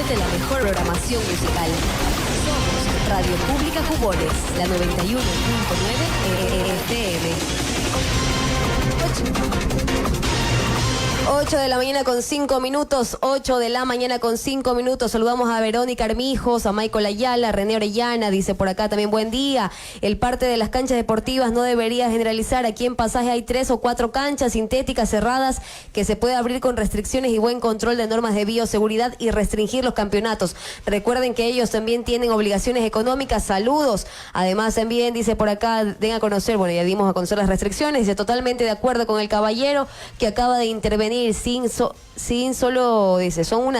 ofreciéndote la mejor programación musical. Somos Radio Pública Jugones, la 91.9 FM. 8 de la mañana con 5 minutos, 8 de la mañana con 5 minutos. Saludamos a Verónica Armijos, a Michael Ayala, a René Orellana, dice por acá también buen día. El parte de las canchas deportivas no debería generalizar. Aquí en Pasaje hay 3 o 4 canchas sintéticas cerradas que se puede abrir con restricciones y buen control de normas de bioseguridad y restringir los campeonatos. Recuerden que ellos también tienen obligaciones económicas. Saludos. Además también dice por acá, den a conocer, bueno, ya dimos a conocer las restricciones. Dice totalmente de acuerdo con el caballero que acaba de intervenir. Sin solo, dice, son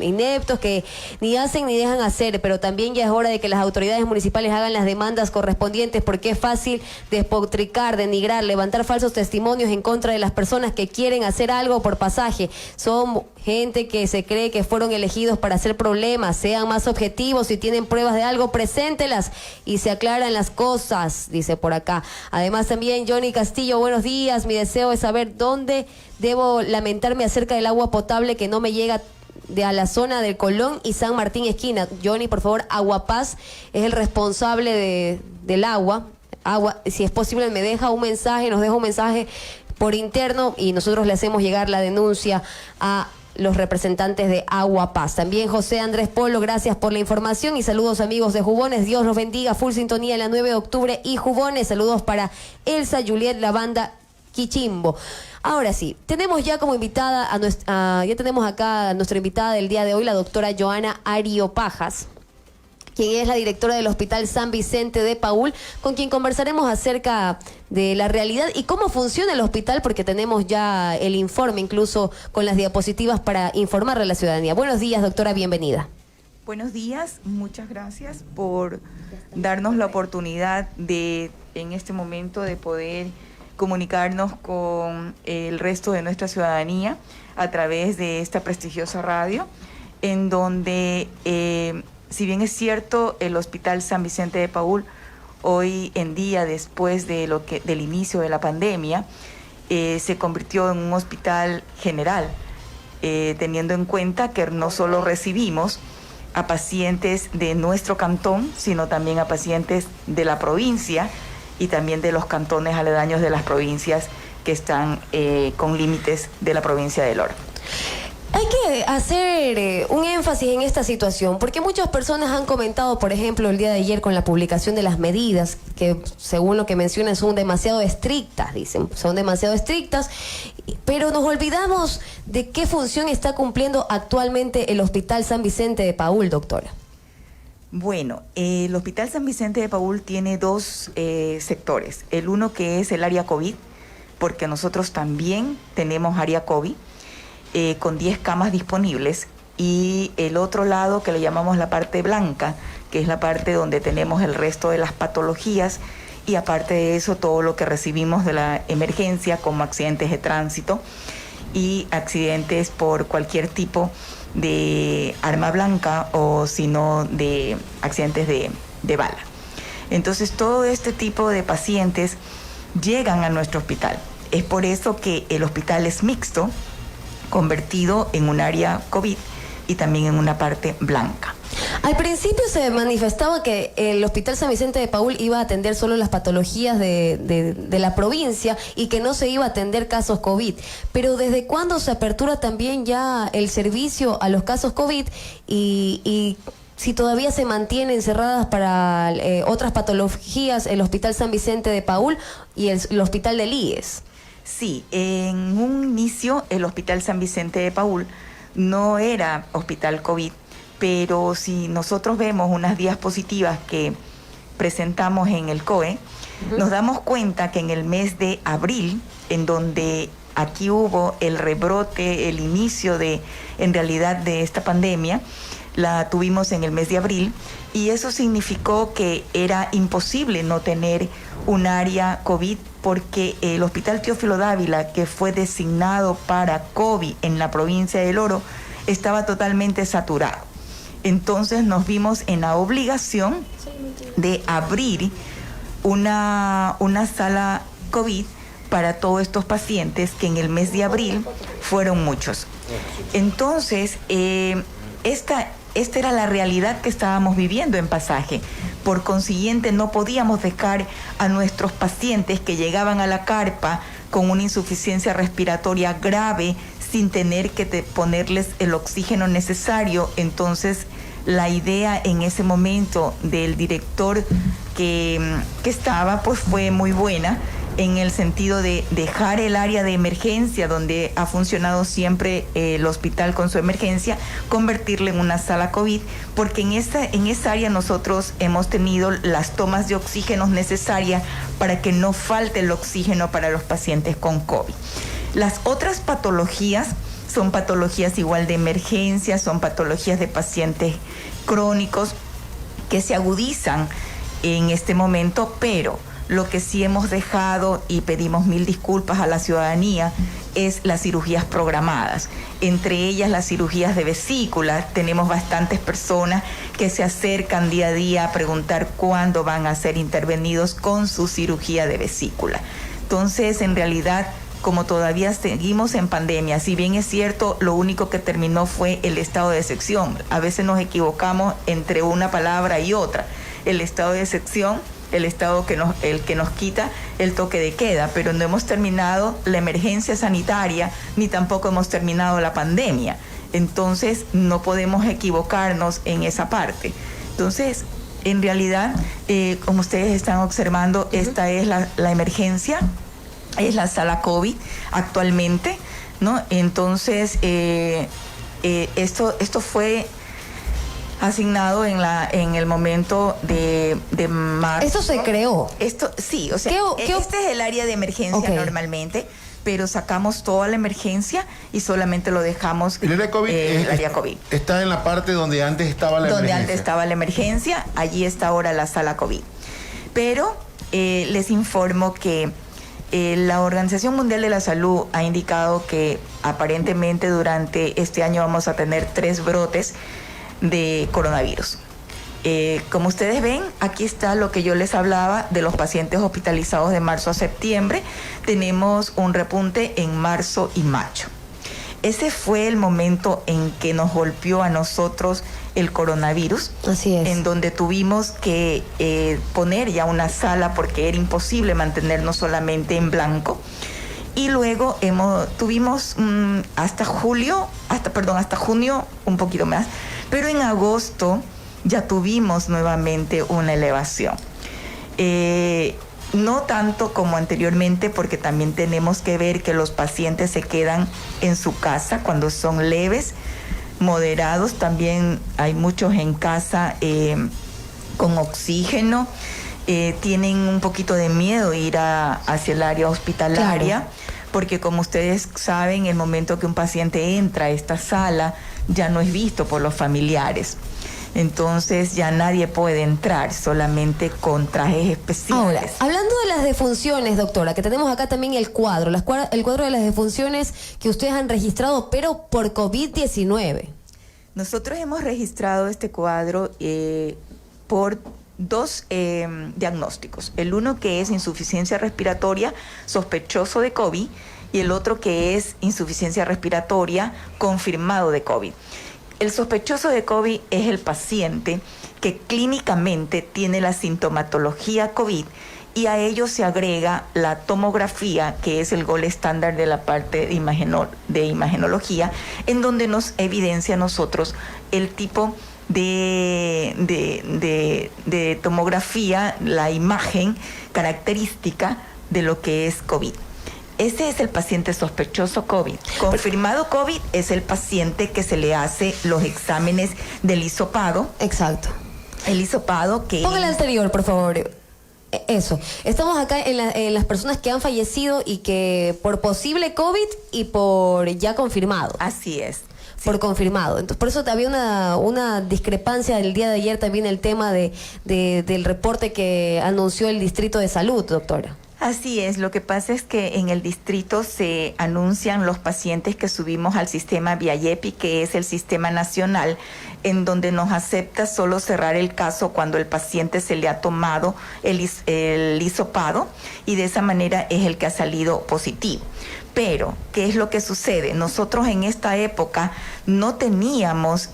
ineptos que ni hacen ni dejan hacer, pero también ya es hora de que las autoridades municipales hagan las demandas correspondientes, porque es fácil despotricar, denigrar, levantar falsos testimonios en contra de las personas que quieren hacer algo por Pasaje. Son gente que se cree que fueron elegidos para hacer problemas. Sean más objetivos, si tienen pruebas de algo, preséntelas y se aclaran las cosas, dice por acá. Además también Johnny Castillo, buenos días, mi deseo es saber dónde debo lamentarme acerca del agua potable que no me llega a la zona del Colón y San Martín esquina. Johnny, por favor, Aguapaz es el responsable del agua. Si es posible me deja un mensaje, nos deja un mensaje por interno y nosotros le hacemos llegar la denuncia a los representantes de Aguapaz. También José Andrés Polo, gracias por la información y saludos amigos de Jugones, Dios los bendiga, full sintonía en la 9 de octubre y Jugones, saludos para Elsa, Juliet, la banda Quichimbo. Ahora sí, tenemos ya como invitada ya tenemos acá a nuestra invitada del día de hoy, la doctora Joana Ario Pajas, quien es la directora del Hospital San Vicente de Paúl, con quien conversaremos acerca de la realidad y cómo funciona el hospital, porque tenemos ya el informe, incluso con las diapositivas para informarle a la ciudadanía. Buenos días, doctora, bienvenida. Buenos días, muchas gracias por darnos la oportunidad de, en este momento, de poder comunicarnos con el resto de nuestra ciudadanía a través de esta prestigiosa radio, en donde, si bien es cierto, el Hospital San Vicente de Paúl, hoy en día, después de del inicio de la pandemia, se convirtió en un hospital general, teniendo en cuenta que no solo recibimos a pacientes de nuestro cantón, sino también a pacientes de la provincia, y también de los cantones aledaños de las provincias que están con límites de la provincia del Oro. Hay que hacer un énfasis en esta situación, porque muchas personas han comentado, por ejemplo, el día de ayer con la publicación de las medidas, que según lo que mencionan son demasiado estrictas, dicen, son demasiado estrictas, pero nos olvidamos de qué función está cumpliendo actualmente el Hospital San Vicente de Paúl, doctora. Bueno, el Hospital San Vicente de Paúl tiene 2 sectores. El uno que es el área COVID, porque nosotros también tenemos área COVID, con 10 camas disponibles. Y el otro lado que le llamamos la parte blanca, que es la parte donde tenemos el resto de las patologías. Y aparte de eso, todo lo que recibimos de la emergencia, como accidentes de tránsito y accidentes por cualquier tipo de arma blanca o sino de accidentes de bala. Entonces todo este tipo de pacientes llegan a nuestro hospital. Es por eso que el hospital es mixto, convertido en un área COVID y también en una parte blanca. Al principio se manifestaba que el Hospital San Vicente de Paúl iba a atender solo las patologías de la provincia y que no se iba a atender casos COVID. Pero ¿desde cuándo se apertura también ya el servicio a los casos COVID y si todavía se mantienen cerradas para otras patologías el Hospital San Vicente de Paúl y el Hospital del IES? Sí, en un inicio el Hospital San Vicente de Paúl no era hospital COVID, pero si nosotros vemos unas diapositivas que presentamos en el COE, nos damos cuenta que en el mes de abril, en donde aquí hubo el rebrote, el inicio en realidad de esta pandemia, la tuvimos en el mes de abril, y eso significó que era imposible no tener un área COVID, porque el Hospital Teófilo Dávila, que fue designado para COVID en la provincia del Oro, estaba totalmente saturado. Entonces nos vimos en la obligación de abrir una sala COVID para todos estos pacientes, que en el mes de abril fueron muchos. Entonces, esta esta era la realidad que estábamos viviendo en Pasaje. Por consiguiente, no podíamos dejar a nuestros pacientes que llegaban a la carpa con una insuficiencia respiratoria grave sin tener que ponerles el oxígeno necesario. Entonces, la idea en ese momento del director que estaba, pues fue muy buena, en el sentido de dejar el área de emergencia, donde ha funcionado siempre el hospital con su emergencia, convertirla en una sala COVID, porque en esa área nosotros hemos tenido las tomas de oxígeno necesarias para que no falte el oxígeno para los pacientes con COVID. Las otras patologías son patologías igual de emergencia, son patologías de pacientes crónicos que se agudizan en este momento, pero lo que sí hemos dejado, y pedimos 1000 disculpas a la ciudadanía, es las cirugías programadas. Entre ellas las cirugías de vesícula. Tenemos bastantes personas que se acercan día a día a preguntar cuándo van a ser intervenidos con su cirugía de vesícula. Entonces, en realidad, como todavía seguimos en pandemia, si bien es cierto, lo único que terminó fue el estado de excepción. A veces nos equivocamos entre una palabra y otra. El estado de excepción, el estado que nos quita el toque de queda, pero no hemos terminado la emergencia sanitaria, ni tampoco hemos terminado la pandemia. Entonces, no podemos equivocarnos en esa parte. Entonces, en realidad, como ustedes están observando, esta es la emergencia, es la sala COVID actualmente, ¿no? Entonces, esto fue asignado en el momento de marzo. ¿Esto se creó? Esto, sí, o sea, este es el área de emergencia normalmente, pero sacamos toda la emergencia y solamente lo dejamos el área COVID, el área COVID. Está en la parte donde antes estaba la emergencia. Donde antes estaba la emergencia, allí está ahora la sala COVID. Pero les informo que la Organización Mundial de la Salud ha indicado que aparentemente durante este año vamos a tener 3 brotes de coronavirus. Como ustedes ven, aquí está lo que yo les hablaba de los pacientes hospitalizados de marzo a septiembre. Tenemos un repunte en marzo y mayo. Ese fue el momento en que nos golpeó a nosotros el coronavirus. Así es. En donde tuvimos que poner ya una sala porque era imposible mantenernos solamente en blanco. Y luego tuvimos hasta junio, un poquito más, pero en agosto ya tuvimos nuevamente una elevación. No tanto como anteriormente, porque también tenemos que ver que los pacientes se quedan en su casa cuando son leves, moderados. También hay muchos en casa con oxígeno. Tienen un poquito de miedo ir hacia el área hospitalaria, claro, porque como ustedes saben, el momento que un paciente entra a esta sala ya no es visto por los familiares. Entonces ya nadie puede entrar, solamente con trajes especiales. Ahora, hablando de las defunciones, doctora, que tenemos acá también el cuadro de las defunciones que ustedes han registrado, pero por COVID-19. Nosotros hemos registrado este cuadro por 2 diagnósticos. El uno que es insuficiencia respiratoria sospechoso de COVID y el otro que es insuficiencia respiratoria confirmado de COVID. El sospechoso de COVID es el paciente que clínicamente tiene la sintomatología COVID y a ello se agrega la tomografía, que es el gold estándar de la parte de imagenología, en donde nos evidencia a nosotros el tipo de tomografía, la imagen característica de lo que es COVID. Ese es el paciente sospechoso COVID. Confirmado COVID es el paciente que se le hace los exámenes del hisopado. Exacto. El hisopado que... Póngale anterior, por favor. Eso. Estamos acá en las personas que han fallecido y que por posible COVID y por ya confirmado. Así es. Sí. Por confirmado. Entonces, por eso había una discrepancia el día de ayer también el tema del reporte que anunció el Distrito de Salud, doctora. Así es, lo que pasa es que en el distrito se anuncian los pacientes que subimos al sistema VIAYEPI, que es el sistema nacional en donde nos acepta solo cerrar el caso cuando el paciente se le ha tomado el hisopado, y de esa manera es el que ha salido positivo. Pero, ¿qué es lo que sucede? Nosotros en esta época no teníamos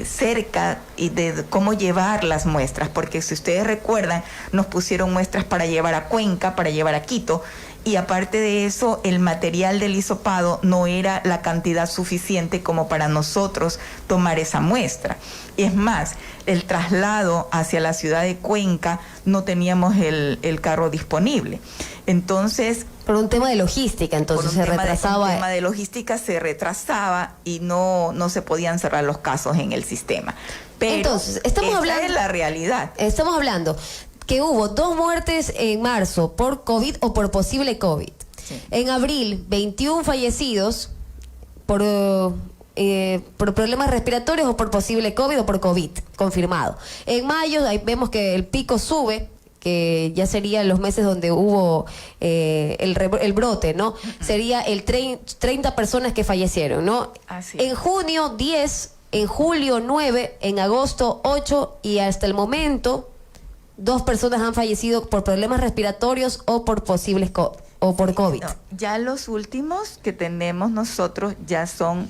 cerca de cómo llevar las muestras, porque si ustedes recuerdan, nos pusieron muestras para llevar a Cuenca, para llevar a Quito, y aparte de eso, el material del hisopado no era la cantidad suficiente como para nosotros tomar esa muestra. Y es más, el traslado hacia la ciudad de Cuenca no teníamos el carro disponible. Entonces, por un tema de logística, entonces se retrasaba. Por un tema de logística se retrasaba y no se podían cerrar los casos en el sistema. Pero entonces, estamos hablando es la realidad. Estamos hablando que hubo 2 muertes en marzo por COVID o por posible COVID. Sí. En abril, 21 fallecidos por problemas respiratorios o por posible COVID o por COVID, confirmado. En mayo ahí vemos que el pico sube, que ya serían los meses donde hubo el brote, ¿no? Sería el 30 personas que fallecieron, ¿no? Así. En junio 10, en julio 9, en agosto 8 y hasta el momento 2 personas han fallecido por problemas respiratorios o por posibles o por COVID. No, ya los últimos que tenemos nosotros ya son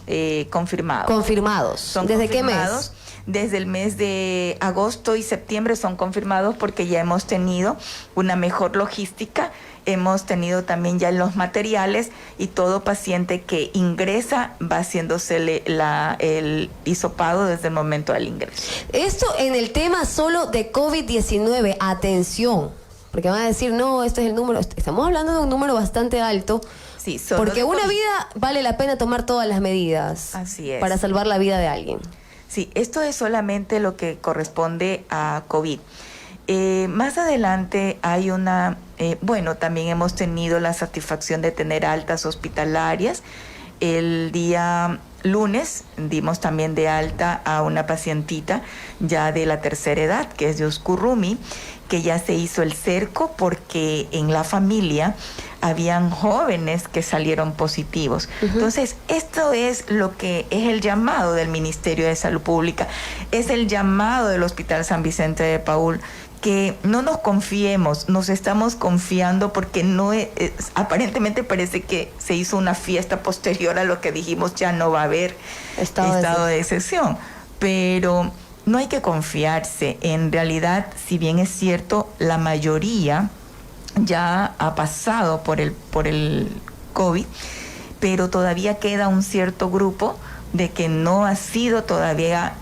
confirmados. Confirmados. ¿Desde qué mes? Desde el mes de agosto y septiembre son confirmados, porque ya hemos tenido una mejor logística, hemos tenido también ya los materiales, y todo paciente que ingresa va haciéndosele el hisopado desde el momento del ingreso. Esto en el tema solo de COVID-19, atención, porque van a decir, no, este es el número, estamos hablando de un número bastante alto. Sí, solo porque una vida vale la pena tomar todas las medidas. Así es. Para salvar la vida de alguien. Sí, esto es solamente lo que corresponde a COVID. Más adelante hay también hemos tenido la satisfacción de tener altas hospitalarias. El día lunes dimos también de alta a una pacientita ya de la tercera edad, que es de Oscurrumi, que ya se hizo el cerco porque en la familia habían jóvenes que salieron positivos. Entonces, esto es lo que es el llamado del Ministerio de Salud Pública, es el llamado del Hospital San Vicente de Paúl, que no nos confiemos, nos estamos confiando porque aparentemente parece que se hizo una fiesta posterior a lo que dijimos, ya no va a haber estado de excepción, pero no hay que confiarse. En realidad, si bien es cierto, la mayoría ya ha pasado por el COVID, pero todavía queda un cierto grupo de que no ha sido todavía,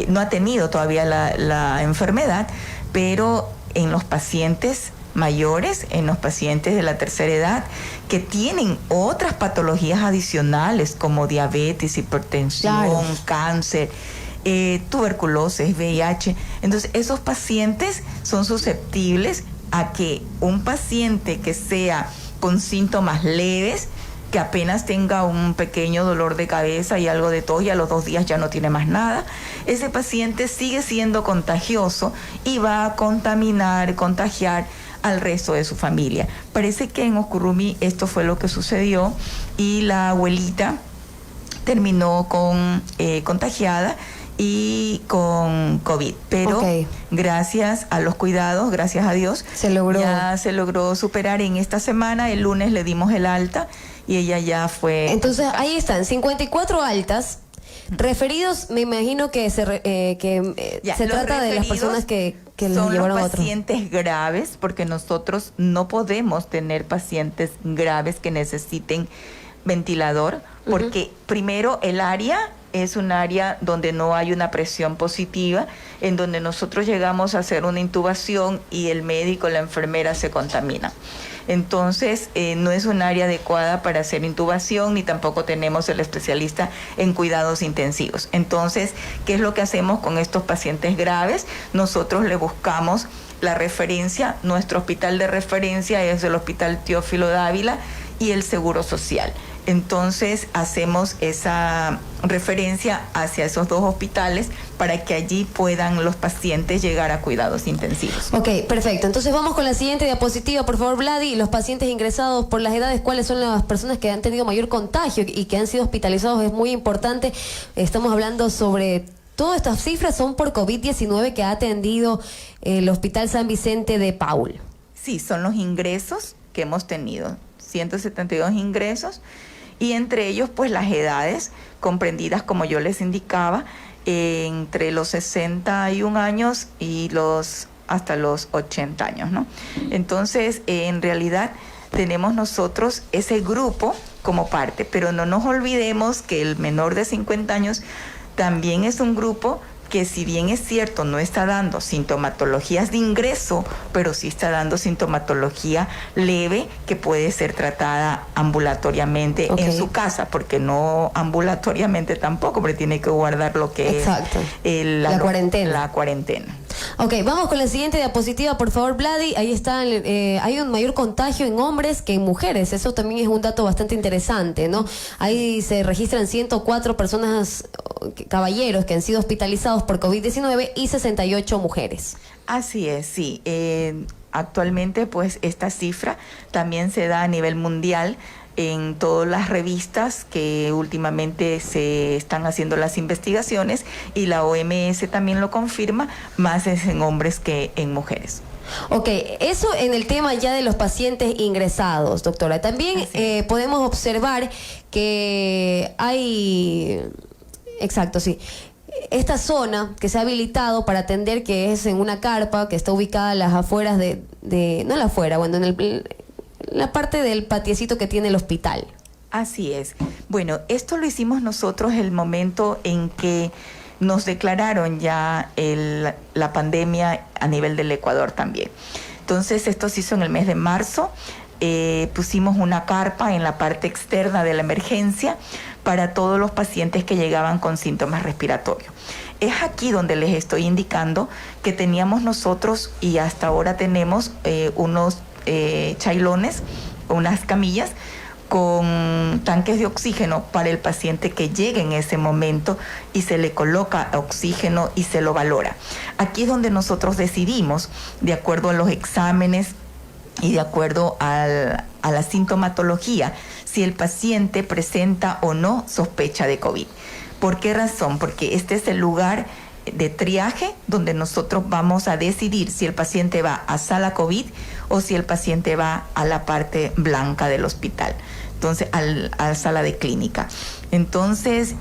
no ha tenido todavía la enfermedad, pero en los pacientes mayores, en los pacientes de la tercera edad, que tienen otras patologías adicionales como diabetes, hipertensión, cáncer, tuberculosis, VIH. Entonces, esos pacientes son susceptibles a que un paciente que sea con síntomas leves, que apenas tenga un pequeño dolor de cabeza y algo de tos, y a los 2 días ya no tiene más nada, ese paciente sigue siendo contagioso y va a contagiar al resto de su familia. Parece que en Oscurrumi esto fue lo que sucedió, y la abuelita terminó contagiada y con COVID, pero gracias a los cuidados, gracias a Dios, ya se logró superar. En esta semana, el lunes, le dimos el alta y ella ya fue. Entonces ahí están 54 altas referidos. Me imagino que se trata de las personas que les llevaron a otro. Son los pacientes graves, porque nosotros no podemos tener pacientes graves que necesiten ventilador, porque primero el área es un área donde no hay una presión positiva, en donde nosotros llegamos a hacer una intubación y el médico, la enfermera se contamina. Entonces, no es un área adecuada para hacer intubación, ni tampoco tenemos el especialista en cuidados intensivos. Entonces, ¿qué es lo que hacemos con estos pacientes graves? Nosotros le buscamos la referencia. Nuestro hospital de referencia es el Hospital Teófilo Dávila y el Seguro Social. Entonces hacemos esa referencia hacia esos 2 hospitales para que allí puedan los pacientes llegar a cuidados intensivos. Ok, perfecto. Entonces vamos con la siguiente diapositiva, por favor, Vladi. Los pacientes ingresados por las edades, ¿cuáles son las personas que han tenido mayor contagio y que han sido hospitalizados? Es muy importante. Estamos hablando sobre... Todas estas cifras son por COVID-19 que ha atendido el Hospital San Vicente de Paúl. Sí, son los ingresos que hemos tenido, 172 ingresos, y entre ellos pues las edades comprendidas, como yo les indicaba, entre los 61 años y hasta los 80 años, ¿no? Entonces, en realidad tenemos nosotros ese grupo como parte, pero no nos olvidemos que el menor de 50 años también es un grupo que, si bien es cierto, no está dando sintomatologías de ingreso, pero sí está dando sintomatología leve que puede ser tratada ambulatoriamente en su casa, porque no ambulatoriamente tampoco, porque tiene que guardar lo que es la cuarentena. Ok, vamos con la siguiente diapositiva, por favor, Vladi. Ahí está, hay un mayor contagio en hombres que en mujeres. Eso también es un dato bastante interesante, ¿no? Ahí se registran 104 personas, caballeros, que han sido hospitalizados por COVID-19 y 68 mujeres. Así es, sí. Actualmente, pues, esta cifra también se da a nivel mundial en todas las revistas que últimamente se están haciendo las investigaciones, y la OMS también lo confirma, más es en hombres que en mujeres. Ok, eso en el tema ya de los pacientes ingresados, doctora. También podemos observar que hay... Exacto, sí. Esta zona que se ha habilitado para atender, que es en una carpa que está ubicada a las afueras no en la afuera, bueno, en la parte del patiecito que tiene el hospital. Así es. Bueno, esto lo hicimos nosotros el momento en que nos declararon ya la pandemia a nivel del Ecuador también. Entonces, esto se hizo en el mes de marzo. Pusimos una carpa en la parte externa de la emergencia para todos los pacientes que llegaban con síntomas respiratorios. Es aquí donde les estoy indicando que teníamos nosotros, y hasta ahora tenemos unos chailones, unas camillas con tanques de oxígeno para el paciente que llegue en ese momento, y se le coloca oxígeno y se lo valora. Aquí es donde nosotros decidimos, de acuerdo a los exámenes y de acuerdo a la sintomatología, si el paciente presenta o no sospecha de COVID. ¿Por qué razón? Porque este es el lugar de triaje donde nosotros vamos a decidir si el paciente va a sala COVID o si el paciente va a la parte blanca del hospital, entonces a la sala de clínica. Entonces,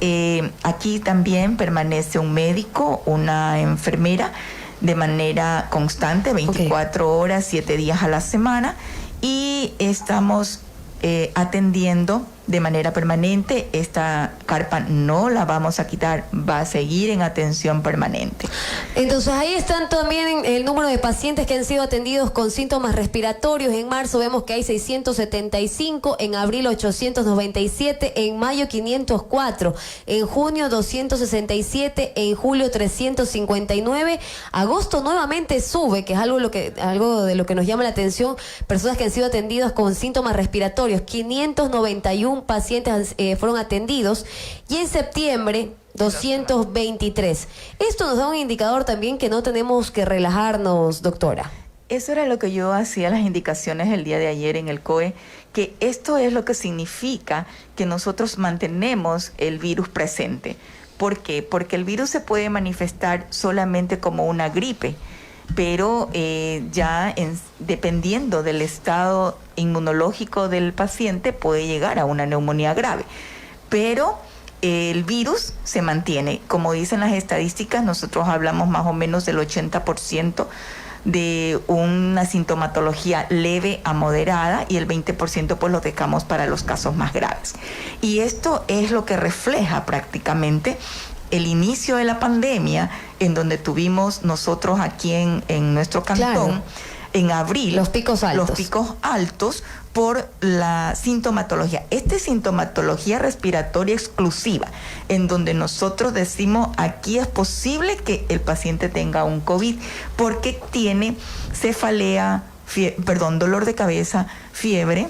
aquí también permanece un médico, una enfermera, de manera constante, 24 horas, 7 días a la semana, y estamos atendiendo de manera permanente. Esta carpa no la vamos a quitar, va a seguir en atención permanente. Entonces ahí están también el número de pacientes que han sido atendidos con síntomas respiratorios. En marzo vemos que hay 675, en abril 897, en mayo 504, en junio 267, en julio 359, agosto nuevamente sube, que es algo de lo que nos llama la atención, personas que han sido atendidas con síntomas respiratorios. 591 pacientes fueron atendidos, y en septiembre 223. Esto nos da un indicador también que no tenemos que relajarnos, doctora. Eso era lo que yo hacía las indicaciones el día de ayer en el COE, que esto es lo que significa que nosotros mantenemos el virus presente. ¿Por qué? Porque el virus se puede manifestar solamente como una gripe, pero dependiendo del estado inmunológico del paciente puede llegar a una neumonía grave. Pero el virus se mantiene. Como dicen las estadísticas, nosotros hablamos más o menos del 80% de una sintomatología leve a moderada, y el 20% pues lo dejamos para los casos más graves. Y esto es lo que refleja prácticamente el inicio de la pandemia, en donde tuvimos nosotros aquí en nuestro cantón, en abril, los picos altos por la sintomatología. Esta es sintomatología respiratoria exclusiva, en donde nosotros decimos, aquí es posible que el paciente tenga un COVID, porque tiene cefalea, dolor de cabeza, fiebre,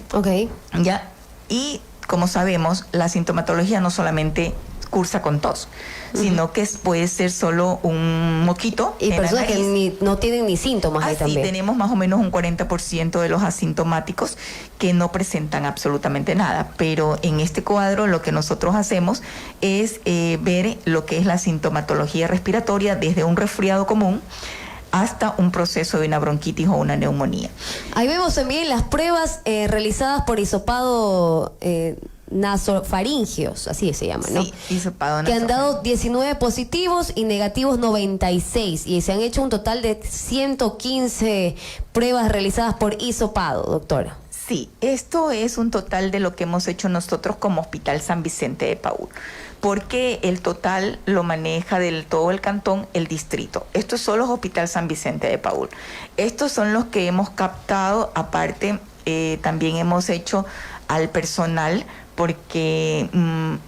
y como sabemos, la sintomatología no solamente cursa con tos, sino que puede ser solo un moquito. Y personas que no tienen ni síntomas ahí también. Sí, tenemos más o menos un 40% de los asintomáticos que no presentan absolutamente nada. Pero en este cuadro lo que nosotros hacemos es ver lo que es la sintomatología respiratoria desde un resfriado común hasta un proceso de una bronquitis o una neumonía. Ahí vemos también las pruebas realizadas por hisopado nasofaringeos, así se llama, ¿no? Sí, hisopado que han dado 19 positivos y negativos 96, y se han hecho un total de 115 pruebas realizadas por hisopado, doctora. Sí, esto es un total de lo que hemos hecho nosotros como Hospital San Vicente de Paúl, porque el total lo maneja del todo el cantón, el distrito. Esto es solo Hospital San Vicente de Paúl. Estos son los que hemos captado, aparte también hemos hecho al personal, porque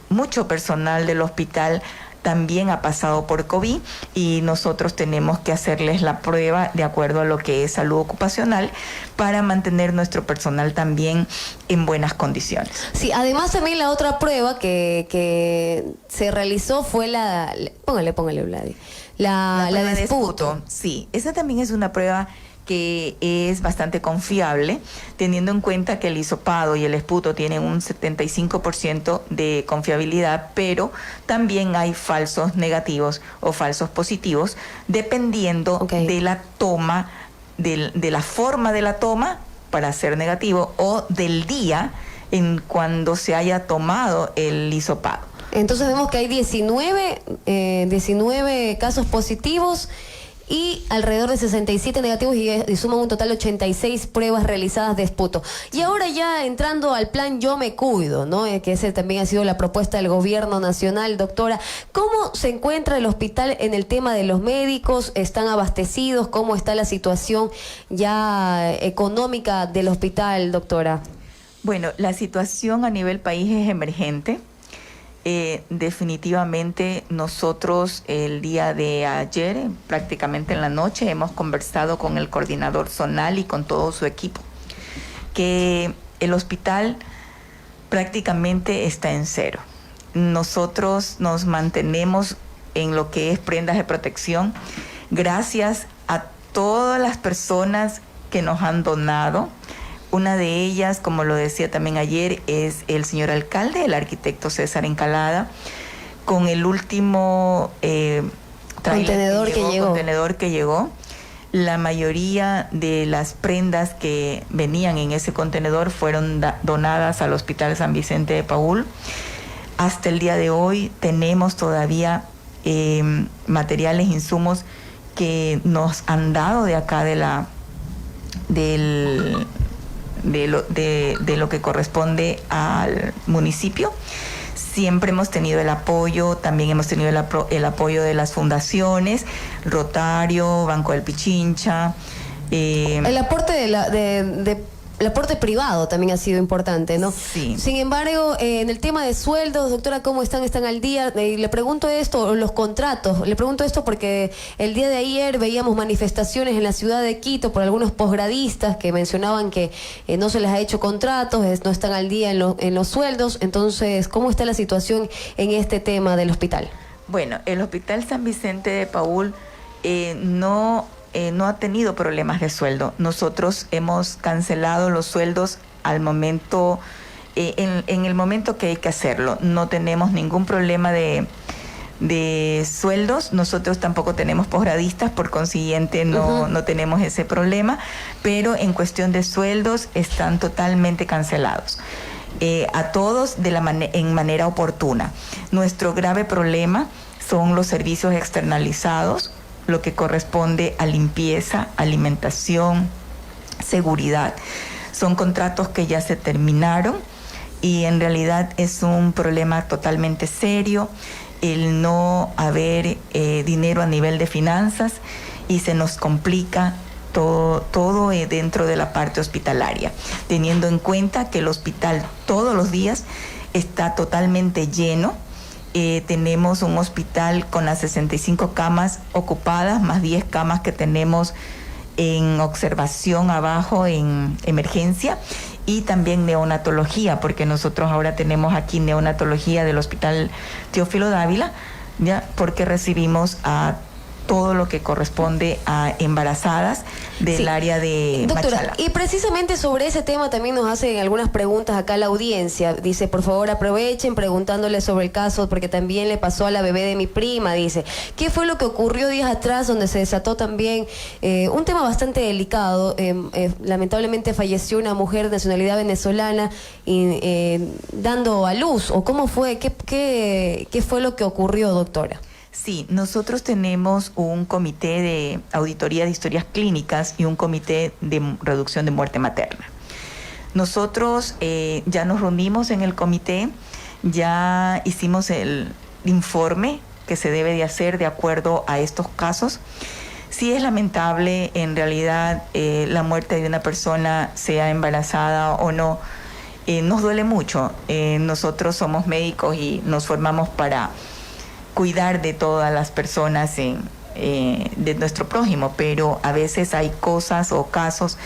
mucho personal del hospital también ha pasado por COVID y nosotros tenemos que hacerles la prueba de acuerdo a lo que es salud ocupacional para mantener nuestro personal también en buenas condiciones. Sí, además también la otra prueba que se realizó fue póngale Vladi, la de esputo. Sí, esa también es una prueba que es bastante confiable, teniendo en cuenta que el hisopado y el esputo tienen un 75% de confiabilidad, pero también hay falsos negativos o falsos positivos, dependiendo de la toma, de la forma de la toma para ser negativo o del día en cuando se haya tomado el hisopado. Entonces vemos que hay 19 casos positivos y alrededor de 67 negativos y suman un total de 86 pruebas realizadas de esputo. Y ahora ya entrando al plan Yo Me Cuido, ¿no? Que ese también ha sido la propuesta del gobierno nacional, doctora. ¿Cómo se encuentra el hospital en el tema de los médicos? ¿Están abastecidos? ¿Cómo está la situación ya económica del hospital, doctora? Bueno, la situación a nivel país es emergente. Definitivamente nosotros el día de ayer, prácticamente en la noche, hemos conversado con el coordinador zonal y con todo su equipo, que el hospital prácticamente está en cero. Nosotros nos mantenemos en lo que es prendas de protección gracias a todas las personas que nos han donado. Una de ellas, como lo decía también ayer, es el señor alcalde, el arquitecto César Encalada, con el último contenedor que llegó. La mayoría de las prendas que venían en ese contenedor fueron donadas al Hospital San Vicente de Paúl. Hasta el día de hoy tenemos todavía materiales, insumos que nos han dado de acá de lo que corresponde al municipio. Siempre hemos tenido el apoyo, también hemos tenido el apoyo de las fundaciones, Rotario, Banco del Pichincha. El aporte el aporte privado también ha sido importante, ¿no? Sí. Sin embargo, en el tema de sueldos, doctora, ¿cómo están? ¿Están al día? Le pregunto esto, los contratos. Le pregunto esto porque el día de ayer veíamos manifestaciones en la ciudad de Quito por algunos posgradistas que mencionaban que no se les ha hecho contratos, no están al día en los sueldos. Entonces, ¿cómo está la situación en este tema del hospital? Bueno, el Hospital San Vicente de Paúl no ha tenido problemas de sueldo. Nosotros hemos cancelado los sueldos al momento, en el momento que hay que hacerlo. No tenemos ningún problema de sueldos. Nosotros tampoco tenemos posgradistas, por consiguiente no tenemos ese problema, pero en cuestión de sueldos están totalmente cancelados. A todos en manera oportuna. Nuestro grave problema son los servicios externalizados, lo que corresponde a limpieza, alimentación, seguridad. Son contratos que ya se terminaron y en realidad es un problema totalmente serio el no haber dinero a nivel de finanzas y se nos complica todo dentro de la parte hospitalaria, teniendo en cuenta que el hospital todos los días está totalmente lleno. Tenemos un hospital con las 65 camas ocupadas, más 10 camas que tenemos en observación abajo en emergencia y también neonatología, porque nosotros ahora tenemos aquí neonatología del Hospital Teófilo Dávila, ya, porque recibimos a todo lo que corresponde a embarazadas del área de Doctora, Machala. y precisamente sobre ese tema también nos hacen algunas preguntas acá la audiencia. Dice, por favor aprovechen preguntándole sobre el caso, porque también le pasó a la bebé de mi prima. Dice, ¿qué fue lo que ocurrió días atrás donde se desató también un tema bastante delicado? Lamentablemente falleció una mujer de nacionalidad venezolana dando a luz. ¿O cómo fue? ¿Qué fue lo que ocurrió, doctora? Sí, nosotros tenemos un comité de auditoría de historias clínicas y un comité de reducción de muerte materna. Nosotros ya nos reunimos en el comité, ya hicimos el informe que se debe de hacer de acuerdo a estos casos. Sí es lamentable, en realidad, la muerte de una persona, sea embarazada o no, nos duele mucho. Nosotros somos médicos y nos formamos para cuidar de todas las personas de nuestro prójimo, pero a veces hay cosas o casos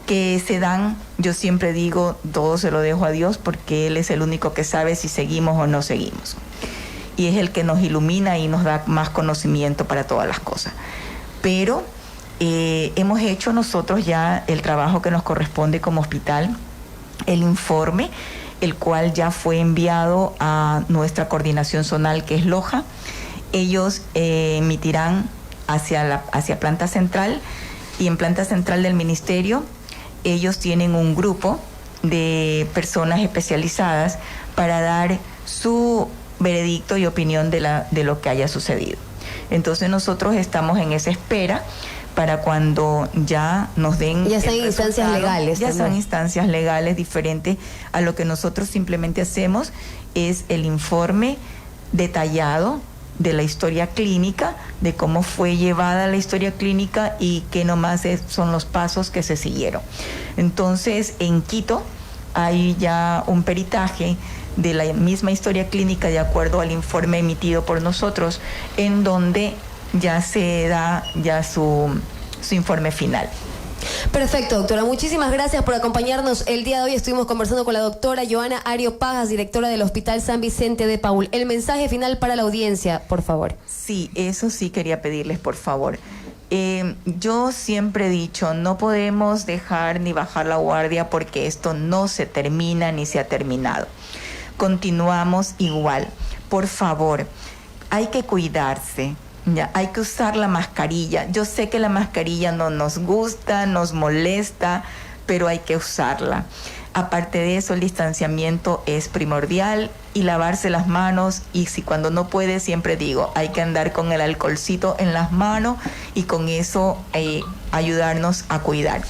que se dan. Yo siempre digo, todo se lo dejo a Dios, porque Él es el único que sabe si seguimos o no seguimos. Y es el que nos ilumina y nos da más conocimiento para todas las cosas. Pero hemos hecho nosotros ya el trabajo que nos corresponde como hospital, el informe, el cual ya fue enviado a nuestra coordinación zonal, que es Loja. Ellos emitirán hacia Planta Central, y en Planta Central del Ministerio ellos tienen un grupo de personas especializadas para dar su veredicto y opinión de lo que haya sucedido. Entonces nosotros estamos en esa espera para cuando ya nos den... Ya están instancias legales. Ya son instancias legales diferentes a lo que nosotros simplemente hacemos, es el informe detallado de la historia clínica, de cómo fue llevada la historia clínica y qué nomás son los pasos que se siguieron. Entonces, en Quito hay ya un peritaje de la misma historia clínica de acuerdo al informe emitido por nosotros, en donde ya se da ya su informe final. Perfecto, doctora. Muchísimas gracias por acompañarnos el día de hoy. Estuvimos conversando con la doctora Joana Ario Pajas, directora del Hospital San Vicente de Paúl. El mensaje final para la audiencia, por favor. Sí, eso sí quería pedirles, por favor. Yo siempre he dicho, no podemos dejar ni bajar la guardia, porque esto no se termina ni se ha terminado. Continuamos igual. Por favor, hay que cuidarse. Ya, hay que usar la mascarilla. Yo sé que la mascarilla no nos gusta, nos molesta, pero hay que usarla. Aparte de eso, el distanciamiento es primordial, y lavarse las manos, y si cuando no puede, siempre digo, hay que andar con el alcoholcito en las manos, y con eso ayudarnos a cuidar.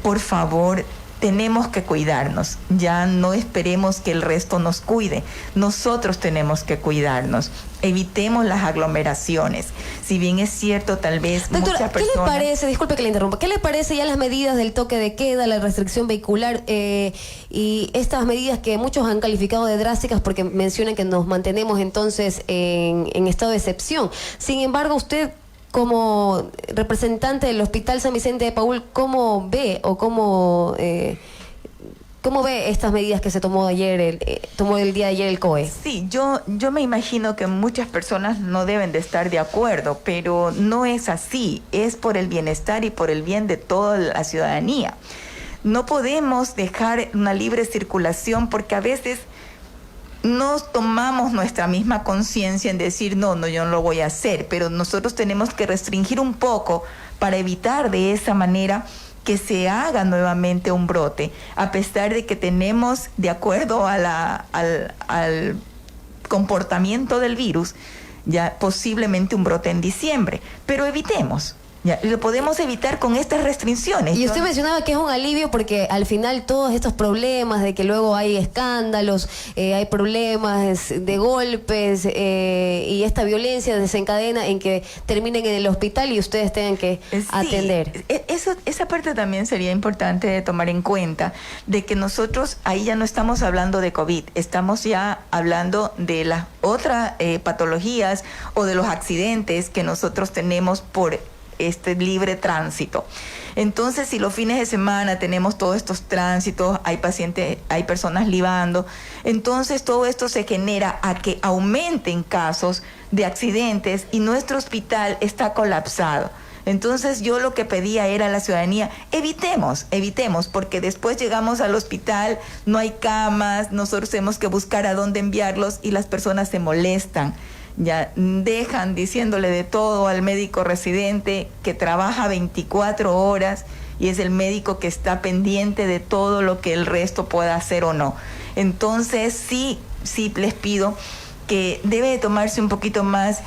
Por favor, tenemos que cuidarnos, ya no esperemos que el resto nos cuide, nosotros tenemos que cuidarnos, evitemos las aglomeraciones. Si bien es cierto, tal vez doctora, muchas personas... ¿qué le parece, disculpe que le interrumpa, qué le parece ya las medidas del toque de queda, la restricción vehicular y estas medidas que muchos han calificado de drásticas, porque mencionan que nos mantenemos entonces en estado de excepción? Sin embargo, usted, como representante del Hospital San Vicente de Paúl, ¿cómo ve o cómo ve estas medidas que se tomó ayer, tomó el día de ayer el COE? Sí, yo me imagino que muchas personas no deben de estar de acuerdo, pero no es así. Es por el bienestar y por el bien de toda la ciudadanía. No podemos dejar una libre circulación, porque a veces nos tomamos nuestra misma conciencia en decir, no, yo no lo voy a hacer, pero nosotros tenemos que restringir un poco para evitar de esa manera que se haga nuevamente un brote, a pesar de que tenemos, de acuerdo a al comportamiento del virus, ya posiblemente un brote en diciembre, pero evitemos. Ya, lo podemos evitar con estas restricciones. Y usted mencionaba que es un alivio, porque al final todos estos problemas de que luego hay escándalos, hay problemas de golpes y esta violencia desencadena en que terminen en el hospital y ustedes tengan que atender. Esa parte también sería importante de tomar en cuenta, de que nosotros ahí ya no estamos hablando de COVID, estamos ya hablando de las otras patologías o de los accidentes que nosotros tenemos por libre tránsito. Entonces, si los fines de semana tenemos todos estos tránsitos, hay pacientes, hay personas libando, entonces todo esto se genera a que aumenten casos de accidentes y nuestro hospital está colapsado. Entonces yo lo que pedía era a la ciudadanía, evitemos, porque después llegamos al hospital, no hay camas, nosotros tenemos que buscar a dónde enviarlos y las personas se molestan. Ya dejan diciéndole de todo al médico residente que trabaja 24 horas y es el médico que está pendiente de todo lo que el resto pueda hacer o no. Entonces sí les pido que debe de tomarse un poquito más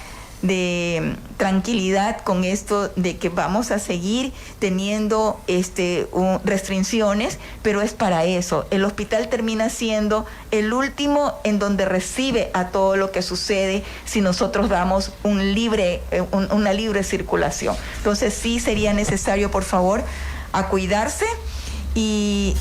de tranquilidad con esto de que vamos a seguir teniendo restricciones, pero es para eso. El hospital termina siendo el último en donde recibe a todo lo que sucede si nosotros damos una libre circulación. Entonces sí sería necesario, por favor, a cuidarse y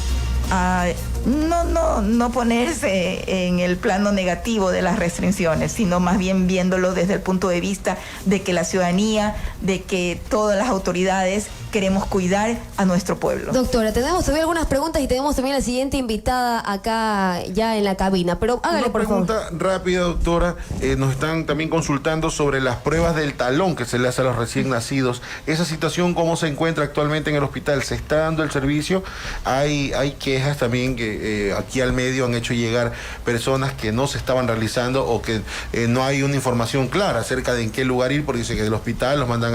no ponerse en el plano negativo de las restricciones, sino más bien viéndolo desde el punto de vista de que la ciudadanía, de que todas las autoridades queremos cuidar a nuestro pueblo. Doctora, tenemos todavía algunas preguntas y tenemos también la siguiente invitada acá ya en la cabina, pero hágale por favor. Una pregunta rápida, doctora. Nos están también consultando sobre las pruebas del talón que se le hace a los recién nacidos. ¿Esa situación cómo se encuentra actualmente en el hospital? ¿Se está dando el servicio? Hay quejas también que aquí al medio han hecho llegar personas que no se estaban realizando o que no hay una información clara acerca de en qué lugar ir, porque dice que del hospital los mandan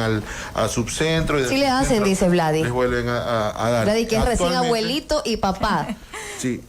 al subcentro. Y sí le hacen, dice Vladi. Les vuelven a dar. Vladi, que es recién abuelito y papá. Sí.